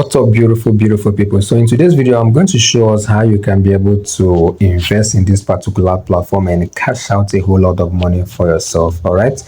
What's up, beautiful people? So in today's video, I'm going to show us how you can be able to invest in this particular platform and cash out a whole lot of money for yourself. All right.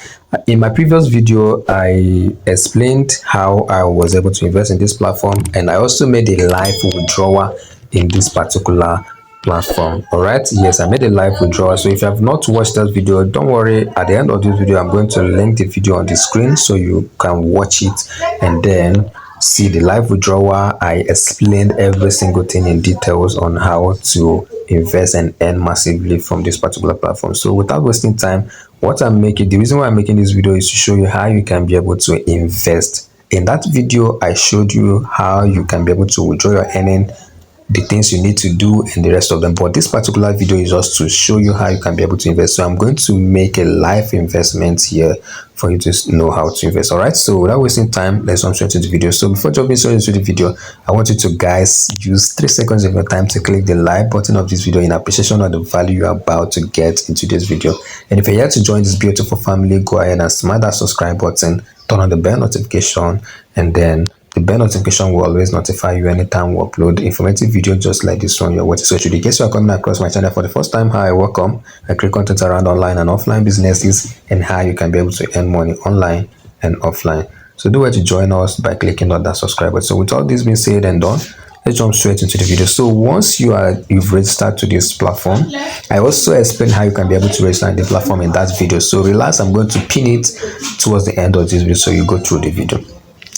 In my previous video, I explained how I was able to invest in this platform, and I also made a live withdrawal in this particular platform. All right. Yes, I made a live withdrawal. So if you have not watched that video, don't worry. At the end of this video, I'm going to link the video on the screen so you can watch it and then see the live withdrawal. I explained every single thing in details on how to invest and earn massively from this particular platform. So without wasting time, the reason why I'm making this video is to show you how you can be able to invest. In that video, I showed you how you can be able to withdraw your earning, the things you need to do, and the rest of them. But this particular video is just to show you how you can be able to invest. So I'm going to make a live investment here for you to know how to invest. All right, so without wasting time, let's jump straight into the video. So before jumping straight into the video, I want you to guys use 3 seconds of your time to click the like button of this video in appreciation of the value you're about to get into this video. And if you're here to join this beautiful family, go ahead and smash that subscribe button, turn on the bell notification, and then the bell notification will always notify you anytime we upload informative video just like this one you're watching. So should in case you are coming across my channel for the first time, hi, welcome. I create content around online and offline businesses and how you can be able to earn money online and offline. So do well to join us by clicking on that subscribe button. So with all this being said and done, let's jump straight into the video. So once you've registered to this platform, I also explain how you can be able to register in the platform in that video. So relax, I'm going to pin it towards the end of this video so you go through the video.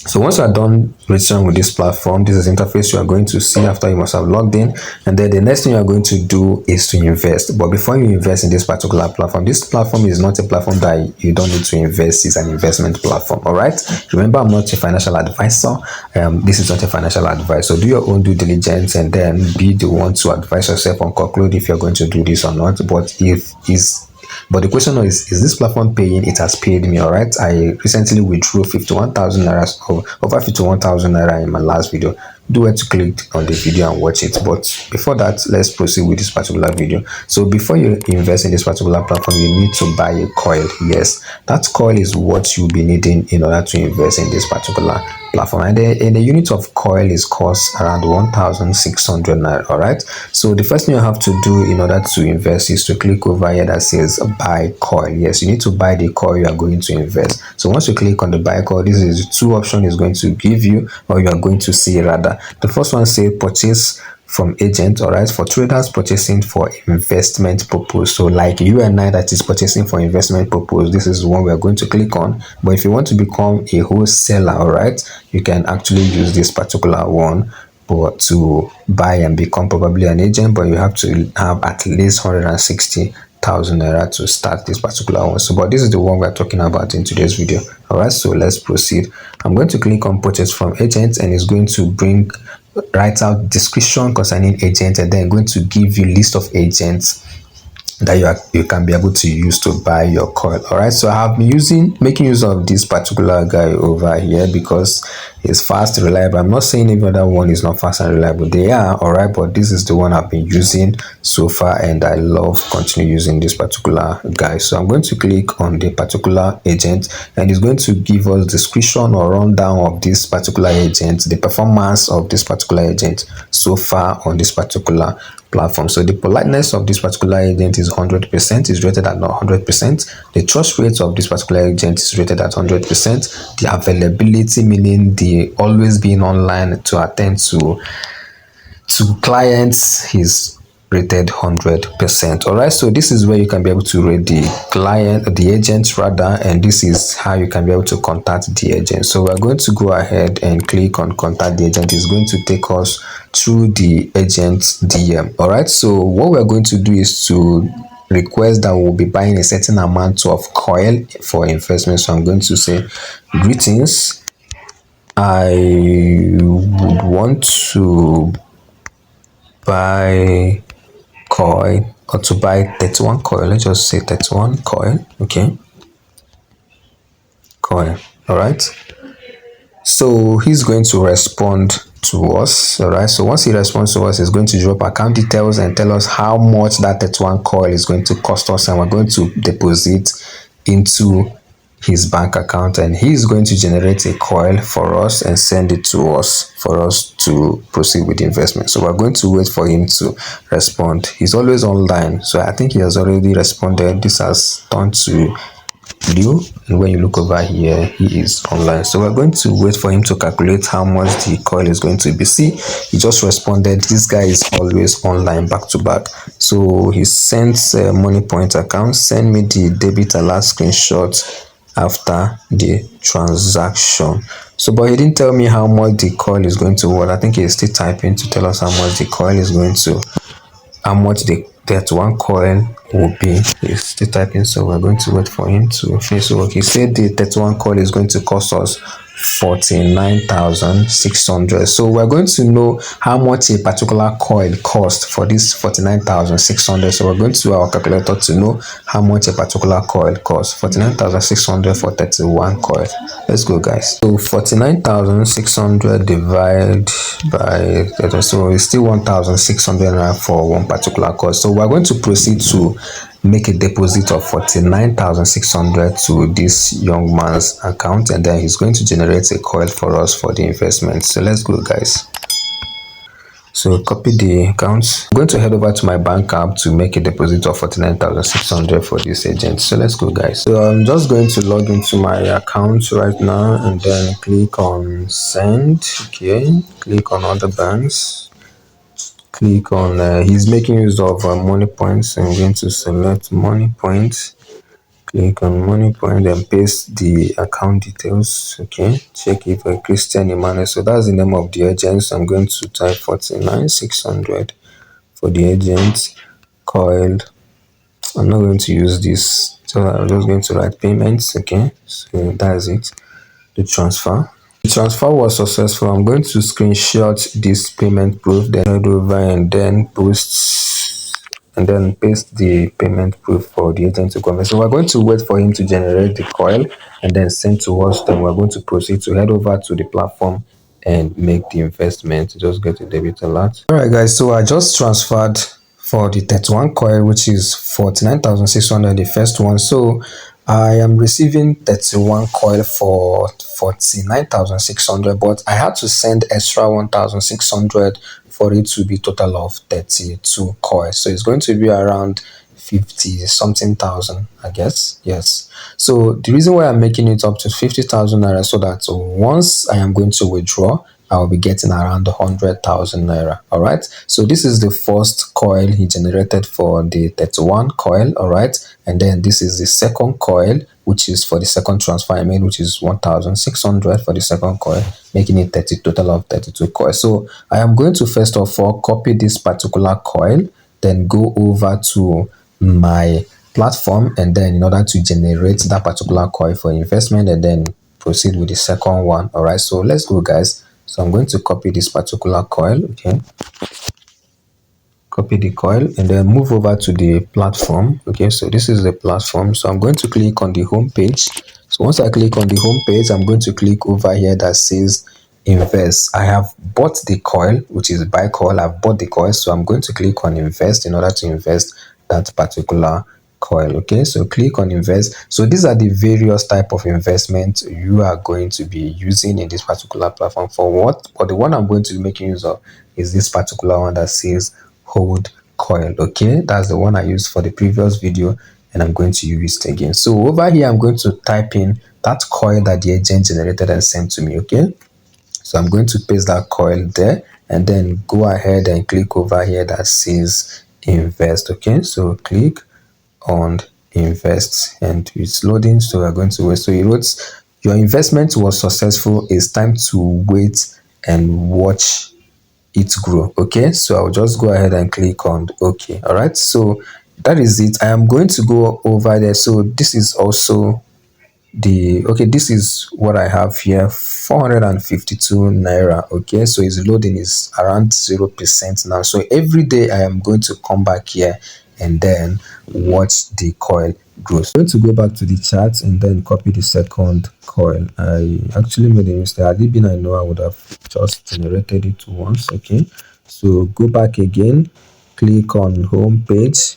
So once you are done registering with this platform, this is the interface you are going to see after you must have logged in. And then the next thing you are going to do is to invest. But before you invest in this particular platform, this platform is not a platform that you don't need to invest. It's an investment platform. All right. Remember, I'm not a financial advisor. This is not a financial advice. So do your own due diligence and then be the one to advise yourself on conclude if you're going to do this or not. But the question is this platform paying? It has paid me. All right, I recently withdrew 51,000 naira, over 51,000 naira in my last video. Do well to click on the video and watch it. But before that, let's proceed with this particular video. So before you invest in this particular platform, you need to buy a coil. Yes, that coil is what you'll be needing in order to invest in this particular platform. And the unit of coil is cost around 1,600 naira. All right, so the first thing you have to do in order to invest is to click over here that says buy coil. Yes, you need to buy the coil you are going to invest. So once you click on the buy coil, this is the two options is going to give you, or you are going to see rather. The first one says purchase from agent. All right, for traders purchasing for investment purpose. So like you and I that is purchasing for investment purpose, this is the one we are going to click on. But if you want to become a wholesaler, all right, you can actually use this particular one but to buy and become probably an agent, but you have to have at least 160,000 naira to start this particular one. So but this is the one we're talking about in today's video. All right, so let's proceed. I'm going to click on purchase from agents and it's going to write out description concerning agents, and then going to give you list of agents that you can be able to use to buy your coil. All right, so I have been making use of this particular guy over here because it's fast, reliable. I'm not saying every other one is not fast and reliable. They are, all right, but this is the one I've been using so far and I love continue using this particular guy. So I'm going to click on the particular agent and it's going to give us description or rundown of this particular agent, the performance of this particular agent so far on this particular platform. So the politeness of this particular agent is 100%, is rated at 100%. The trust rate of this particular agent is rated at 100%. The availability, meaning the always being online to attend to clients, is rated 100%. All right, so this is where you can be able to rate the agent rather, and this is how you can be able to contact the agent. So we're going to go ahead and click on contact the agent. It's going to take us through the agent's DM. All right, so what we're going to do is to request that we'll be buying a certain amount of coil for investment. So I'm going to say, greetings, I would want to buy coil, or to buy 31 coil. Let's just say 31 coil. Okay, coil. All right, so he's going to respond to us. All right, so once he responds to us, he's going to drop account details and tell us how much that 31 coil is going to cost us, and we're going to deposit into his bank account, and he's going to generate a coil for us and send it to us for us to proceed with the investment. So we're going to wait for him to respond. He's always online, so I think he has already responded. This has turned to blue, and when you look over here, he is online. So we're going to wait for him to calculate how much the coil is going to be. See, he just responded. This guy is always online, back to back. So he sends money point account, send me the debit alert screenshot after the transaction. So but he didn't tell me how much the coil is going to worth. I think he's still typing to tell us how much the coil is going to, how much that one coil will be. He's still typing, so we're going to wait for him to finish work. He said the 31 coil is going to cost us 49,600. So we're going to know how much a particular coil cost for this 49,600. So we're going to our calculator to know how much a particular coil costs. 49,600 for 31 coil. Let's go, guys. So 49,600 divided by, so it's still 1,600 for one particular coil. So we're going to proceed to make a deposit of 49,600 to this young man's account, and then he's going to generate a coil for us for the investment. So let's go, guys. So copy the accounts. I'm going to head over to my bank app to make a deposit of 49,600 for this agent. So let's go, guys. So I'm just going to log into my account right now and then click on send. Okay, click on other banks. Click on he's making use of money points. I'm going to select money points, click on money point and paste the account details. Okay, check if Christian Emmanuel, so that's the name of the agent. So I'm going to type 49,600 for the agent coil. I'm not going to use this, so I'm just going to write payments. Okay, so that's it, the transfer. The transfer was successful. I'm going to screenshot this payment proof, then head over and then post and then paste the payment proof for the agent to confirm. So we're going to wait for him to generate the coil and then send to us. Then we're going to proceed to head over to the platform and make the investment. Just get a debit alert. All right, guys. So I just transferred for the 31 coil, which is 49,600, the first one. So I am receiving 31 coil for 49,600, but I had to send extra 1,600 for it to be total of 32 coils. So it's going to be around 50 something thousand, I guess. Yes. So the reason why I'm making it up to 50,000 naira, so that once I am going to withdraw, I'll be getting around 100,000 naira. All right. So this is the first coil he generated for the 31 coil. All right. And then this is the second coil, which is for the second transfer I made, which is 1,600 for the second coil, making it 30 total of 32 coils. So I am going to first of all copy this particular coil, then go over to my platform, and then in order to generate that particular coil for investment, and then proceed with the second one. All right. So let's go, guys. So I'm going to copy this particular coil. Okay, copy the coil and then move over to the platform. Okay, so this is the platform. So I'm going to click on the home page. So once I click on the home page, I'm going to click over here that says invest. I have bought the coil, which is buy coil. I've bought the coil, so I'm going to click on invest in order to invest that particular coil. Okay, so click on invest. So these are the various type of investment you are going to be using in this particular platform. For what? But the one I'm going to be making use of is this particular one that says hold coil. Okay, that's the one I used for the previous video, and I'm going to use it again. So over here I'm going to type in that coil that the agent generated and sent to me. Okay, so I'm going to paste that coil there and then go ahead and click over here that says invest. Okay, so click on invest and it's loading, so we're going to wait. So it wrote your investment was successful, it's time to wait and watch it grow. Okay, so I'll just go ahead and click on okay. All right, so that is it. I am going to go over there. So this is also the okay, this is what I have here, 452 naira. Okay, so its loading is around 0% now. So every day I am going to come back here and then watch the coil grow. So I'm going to go back to the chart and then copy the second coil. I actually made a mistake. Had it been I know, I would have just generated it once. Okay, so go back again, click on home page.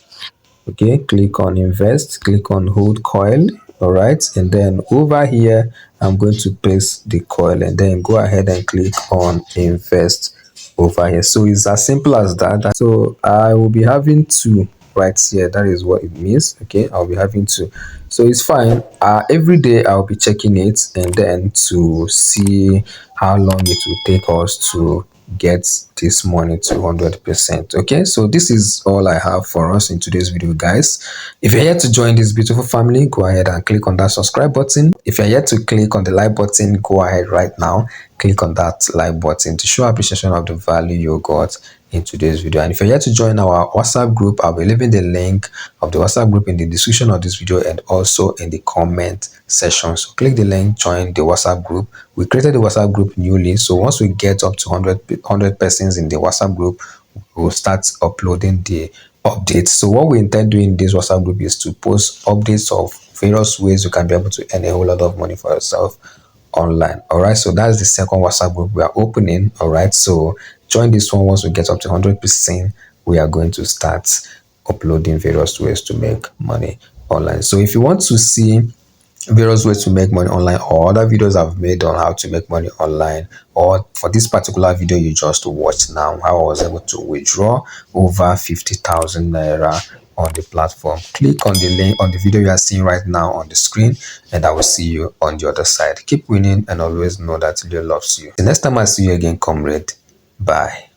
Okay, click on invest, click on hold coil, All right, and then over here I'm going to paste the coil and then go ahead and click on invest over here. So it's as simple as that. So I will be having two right here. That is what it means. Okay, I'll be having two, so it's fine. Every day I'll be checking it and then to see how long it will take us to get this money to 100%. Okay, so this is all I have for us in today's video, guys. If you're yet to join this beautiful family, go ahead and click on that subscribe button. If you're yet to click on the like button, go ahead right now, click on that like button to show appreciation of the value you got in today's video. And if you're yet to join our WhatsApp group, I'll be leaving the link of the WhatsApp group in the description of this video and also in the comment section. So click the link, join the WhatsApp group. We created the WhatsApp group newly, so once we get up to 100 persons in the WhatsApp group, we'll start uploading the updates. So what we intend doing in this WhatsApp group is to post updates of various ways you can be able to earn a whole lot of money for yourself online. All right, so that's the second WhatsApp group we are opening. All right, so join this one. Once we get up to 100%, we are going to start uploading various ways to make money online. So if you want to see various ways to make money online or other videos I've made on how to make money online, or for this particular video you just watched now, how I was able to withdraw over 50,000 naira on the platform, click on the link on the video you are seeing right now on the screen and I will see you on the other side. Keep winning and always know that Leo loves you. The next time I see you again, comrade, bye.